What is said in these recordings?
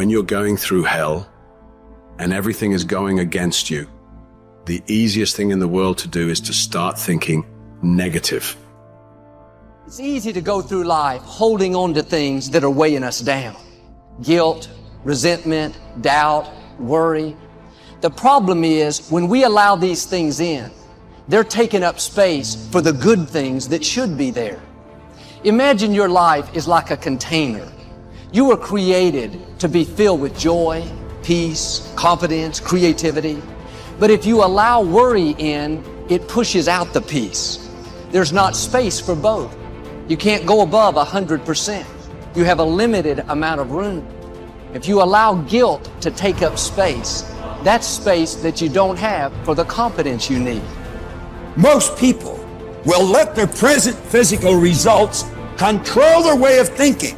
When you're going through hell and everything is going against you, the easiest thing in the world to do is to start thinking negative. It's easy to go through life holding on to things that are weighing us down. Guilt, resentment, doubt, worry. The problem is when we allow these things in, they're taking up space for the good things that should be there. Imagine your life is like a container. You were created to be filled with joy, peace, confidence, creativity. But if you allow worry in, it pushes out the peace. There's not space for both. You can't go above 100%. You have a limited amount of room. If you allow guilt to take up space, that's space that you don't have for the confidence you need. Most people will let their present physical results control their way of thinking.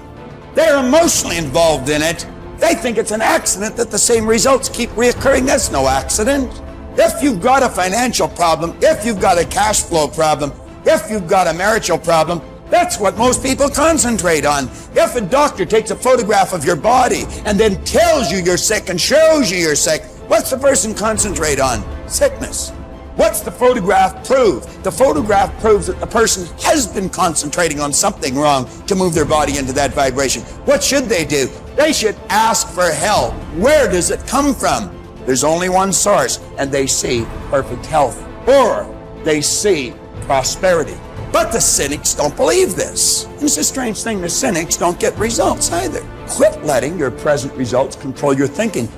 They're emotionally involved in it. They think it's an accident that the same results keep reoccurring. That's no accident. If you've got a financial problem, if you've got a cash flow problem, if you've got a marital problem, that's what most people concentrate on. If a doctor takes a photograph of your body and then tells you you're sick and shows you you're sick, what's the person concentrate on? Sickness. What's the photograph prove? The photograph proves that the person has been concentrating on something wrong to move their body into that vibration. What should they do? They should ask for help. Where does it come from? There's only one source, and they see perfect health, or they see prosperity. But the cynics don't believe this. And it's a strange thing, the cynics don't get results either. Quit letting your present results control your thinking.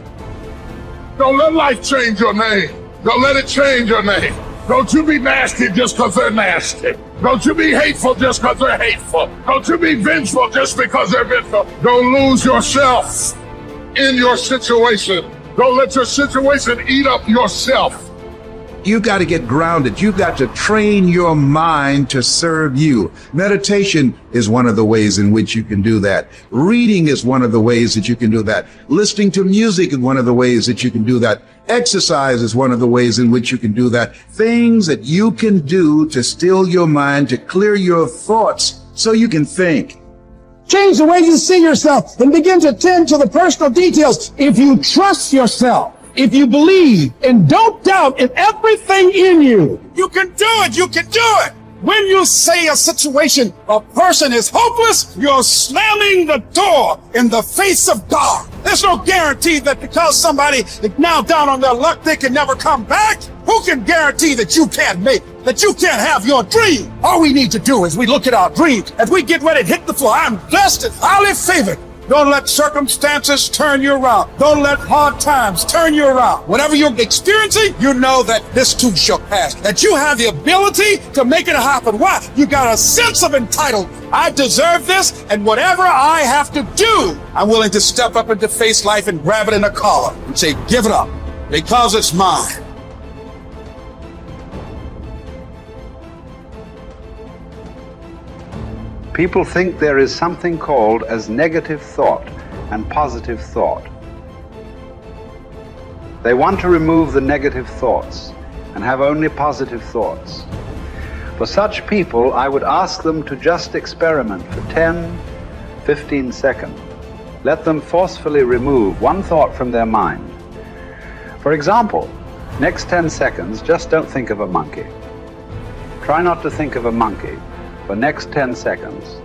Don't let life change your name. Don't let it change your name. Don't you be nasty just because they're nasty. Don't you be hateful just because they're hateful. Don't you be vengeful just because they're vengeful. Don't lose yourself in your situation. Don't let your situation eat up yourself. You've got to get grounded. You've got to train your mind to serve you. Meditation is one of the ways in which you can do that. Reading is one of the ways that you can do that. Listening to music is one of the ways that you can do that. Exercise is one of the ways in which you can do that. Things that you can do to still your mind, to clear your thoughts so you can think. Change the way you see yourself and begin to tend to the personal details. If you trust yourself, if you believe and don't doubt in everything in you, you can do it. You can do it. When you say a situation, a person is hopeless, you're slamming the door in the face of God. There's no guarantee that because somebody is now down on their luck, they can never come back. Who can guarantee that you can't make, that you can't have your dream? All we need to do is we look at our dreams. As we get ready to hit the floor, I'm blessed and highly favored. Don't let circumstances turn you around. Don't let hard times turn you around. Whatever you're experiencing, you know that this too shall pass. That you have the ability to make it happen. Why? You got a sense of entitlement. I deserve this, and whatever I have to do, I'm willing to step up and to face life and grab it in a collar and say, give it up, because it's mine. People think there is something called as negative thought and positive thought. They want to remove the negative thoughts and have only positive thoughts. For such people, I would ask them to just experiment for 10, 15 seconds. Let them forcefully remove one thought from their mind. For example, next 10 seconds, just don't think of a monkey. Try not to think of a monkey. For next 10 seconds,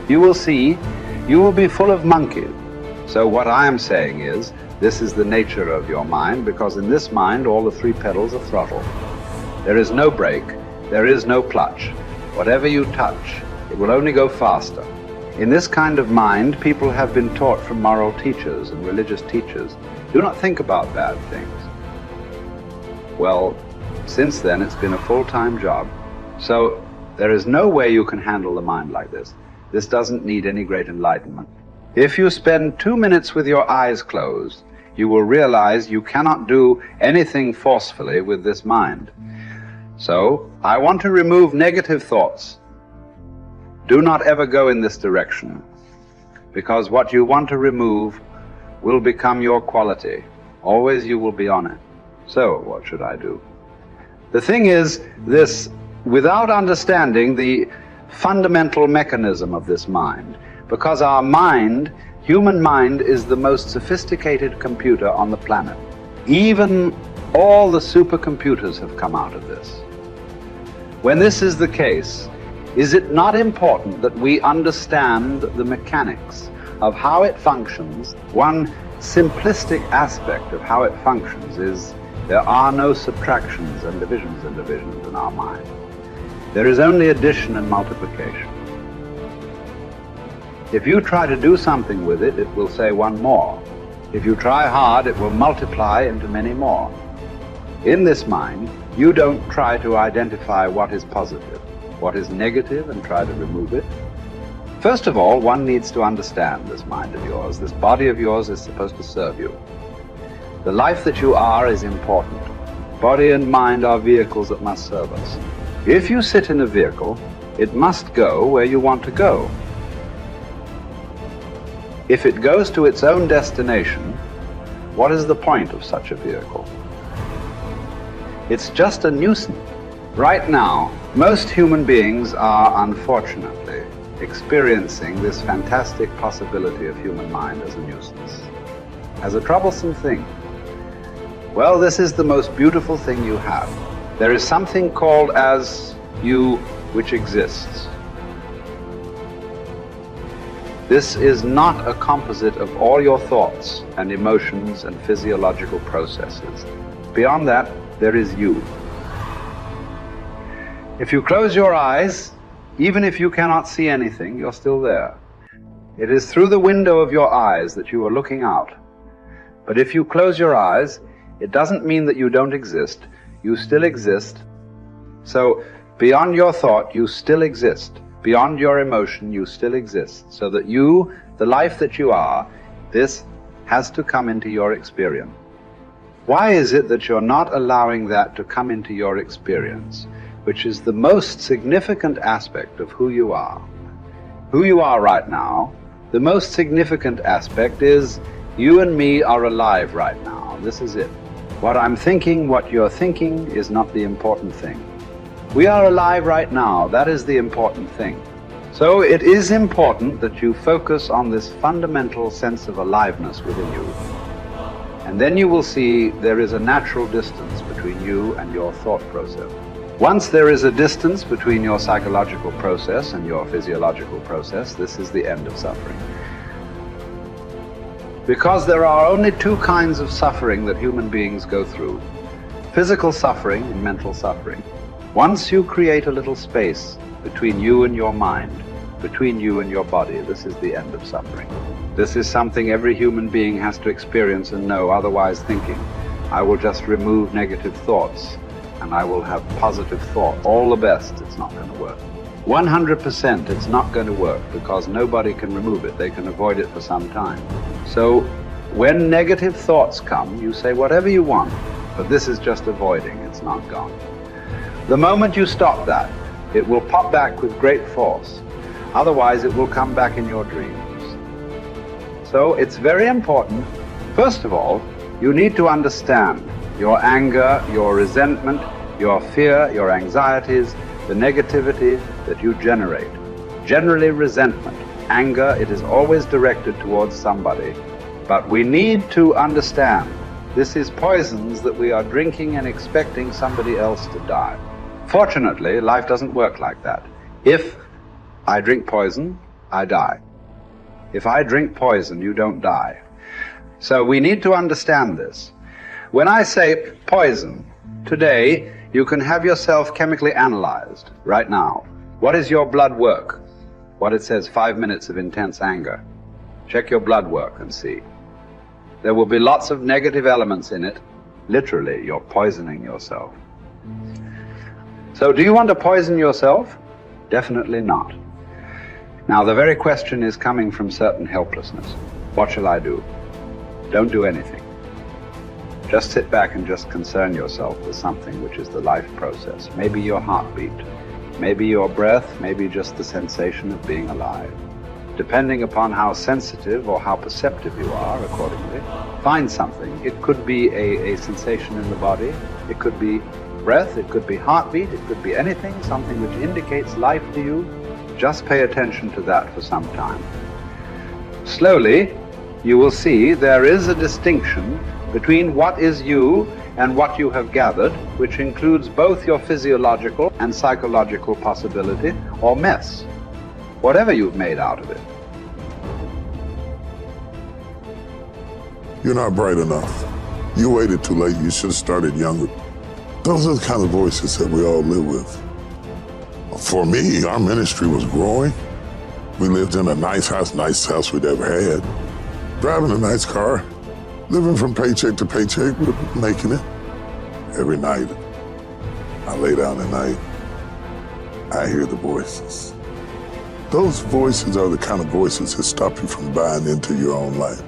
you will see you will be full of monkeys. So what I am saying is, this is the nature of your mind, because in this mind all the three pedals are throttle. There is no brake, there is no clutch. Whatever you touch, it will only go faster. In this kind of mind, people have been taught from moral teachers and religious teachers, do not think about bad things. Well, since then it's been a full-time job. So there is no way you can handle the mind like this. This doesn't need any great enlightenment. If you spend 2 minutes with your eyes closed, you will realize you cannot do anything forcefully with this mind. So, I want to remove negative thoughts. Do not ever go in this direction, because what you want to remove will become your quality. Always you will be on it. So, what should I do? The thing is this: without understanding the fundamental mechanism of this mind, because our mind Human mind is the most sophisticated computer on the planet. Even all the supercomputers have come out of this. When this is the case, is it not important that we understand the mechanics of how it functions? One simplistic aspect of how it functions is there are no subtractions and divisions in our mind. There is only addition and multiplication. If you try to do something with it, it will say one more. If you try hard, it will multiply into many more. In this mind, you don't try to identify what is positive, what is negative, and try to remove it. First of all, one needs to understand this mind of yours. This body of yours is supposed to serve you. The life that you are is important. Body and mind are vehicles that must serve us. If you sit in a vehicle, it must go where you want to go. If it goes to its own destination, what is the point of such a vehicle? It's just a nuisance. Right now, most human beings are unfortunately experiencing this fantastic possibility of human mind as a nuisance, as a troublesome thing. Well, this is the most beautiful thing you have. There is something called as you which exists. This is not a composite of all your thoughts and emotions and physiological processes. Beyond that, there is you. If you close your eyes, even if you cannot see anything, you're still there. It is through the window of your eyes that you are looking out. But if you close your eyes, it doesn't mean that you don't exist. You still exist. So beyond your thought, you still exist. Beyond your emotion, you still exist. So that you, the life that you are, this has to come into your experience. Why is it that you're not allowing that to come into your experience, which is the most significant aspect of who you are? Who you are right now, the most significant aspect is you and me are alive right now. This is it. What I'm thinking, what you're thinking is not the important thing. We are alive right now. That is the important thing. So it is important that you focus on this fundamental sense of aliveness within you. And then you will see there is a natural distance between you and your thought process. Once there is a distance between your psychological process and your physiological process, this is the end of suffering. Because there are only two kinds of suffering that human beings go through: physical suffering and mental suffering. Once you create a little space between you and your mind, between you and your body, this is the end of suffering. This is something every human being has to experience and know, otherwise thinking, I will just remove negative thoughts and I will have positive thought. All the best, it's not going to work. 100% it's not going to work, because nobody can remove it. They can avoid it for some time. So when negative thoughts come, you say whatever you want, but this is just avoiding, it's not gone. The moment you stop that, it will pop back with great force. Otherwise, it will come back in your dreams. So it's very important, first of all, you need to understand your anger, your resentment, your fear, your anxieties, the negativity that you generate. Generally resentment, anger, it is always directed towards somebody. But we need to understand this is poisons that we are drinking and expecting somebody else to die. Fortunately, life doesn't work like that. If I drink poison, I die. If I drink poison, you don't die. So we need to understand this. When I say poison, today you can have yourself chemically analyzed right now. What is your blood work? What it says, 5 minutes of intense anger. Check your blood work and see. There will be lots of negative elements in it. Literally, you're poisoning yourself. So do you want to poison yourself? Definitely not. Now the very question is coming from certain helplessness. What shall I do? Don't do anything. Just sit back and just concern yourself with something which is the life process. Maybe your heartbeat, maybe your breath, maybe just the sensation of being alive. Depending upon how sensitive or how perceptive you are, accordingly, find something. It could be a sensation in the body, it could be breath, it could be heartbeat, it could be anything, something which indicates life to you. Just pay attention to that for some time. Slowly, you will see there is a distinction between what is you and what you have gathered, which includes both your physiological and psychological possibility or mess, whatever you've made out of it. You're not bright enough. You waited too late. You should have started younger. Those are the kind of voices that we all live with. For me, our ministry was growing. We lived in a nicest house we'd ever had. Driving a nice car, living from paycheck to paycheck, but making it. Every night, I lay down at night, I hear the voices. Those voices are the kind of voices that stop you from buying into your own life.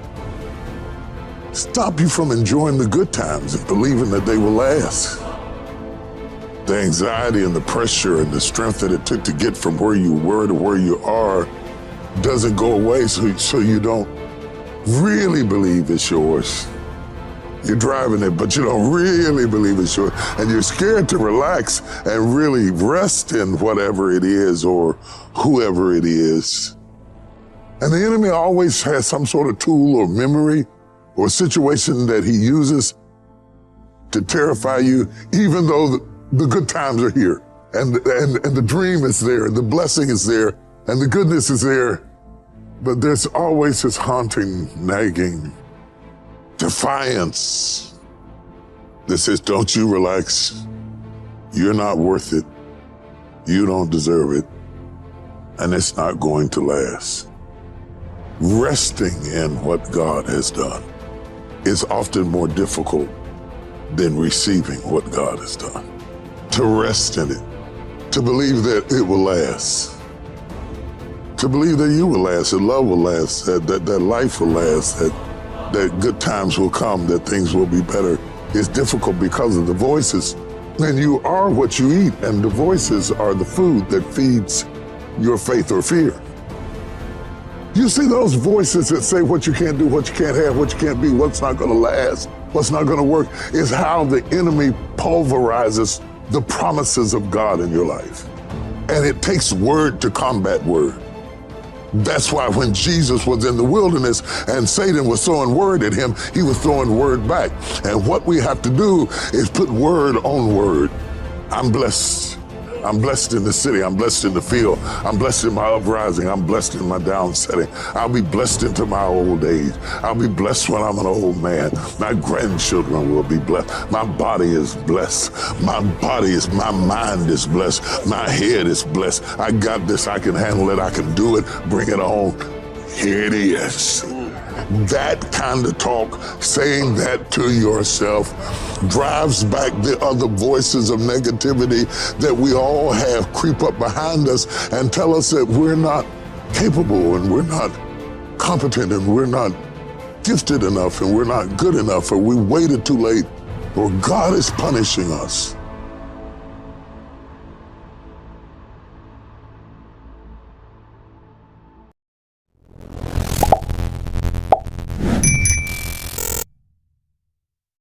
Stop you from enjoying the good times and believing that they will last. The anxiety and the pressure and the strength that it took to get from where you were to where you are doesn't go away, so you don't really believe it's yours. You're driving it, but you don't really believe it's yours. And you're scared to relax and really rest in whatever it is or whoever it is. And the enemy always has some sort of tool or memory or situation that he uses to terrify you, even though the good times are here and the dream is there, the blessing is there, and the goodness is there. But there's always this haunting, nagging defiance that says, don't you relax. You're not worth it. You don't deserve it. And it's not going to last. Resting in what God has done is often more difficult than receiving what God has done. To rest in it, to believe that it will last, to believe that you will last, that love will last, that life will last, that good times will come, that things will be better. It's difficult because of the voices. And you are what you eat, and the voices are the food that feeds your faith or fear. You see those voices that say what you can't do, what you can't have, what you can't be, what's not gonna last, what's not gonna work, is how the enemy pulverizes the promises of God in your life. And it takes word to combat word. That's why when Jesus was in the wilderness and Satan was throwing word at him, he was throwing word back. And what we have to do is put word on word. I'm blessed. I'm blessed in the city. I'm blessed in the field. I'm blessed in my uprising. I'm blessed in my downsetting. I'll be blessed into my old age. I'll be blessed when I'm an old man. My grandchildren will be blessed. My body is blessed. My mind is blessed. My head is blessed. I got this. I can handle it. I can do it. Bring it on. Here it is. That kind of talk, saying that to yourself, drives back the other voices of negativity that we all have creep up behind us and tell us that we're not capable and we're not competent and we're not gifted enough and we're not good enough or we waited too late or God is punishing us.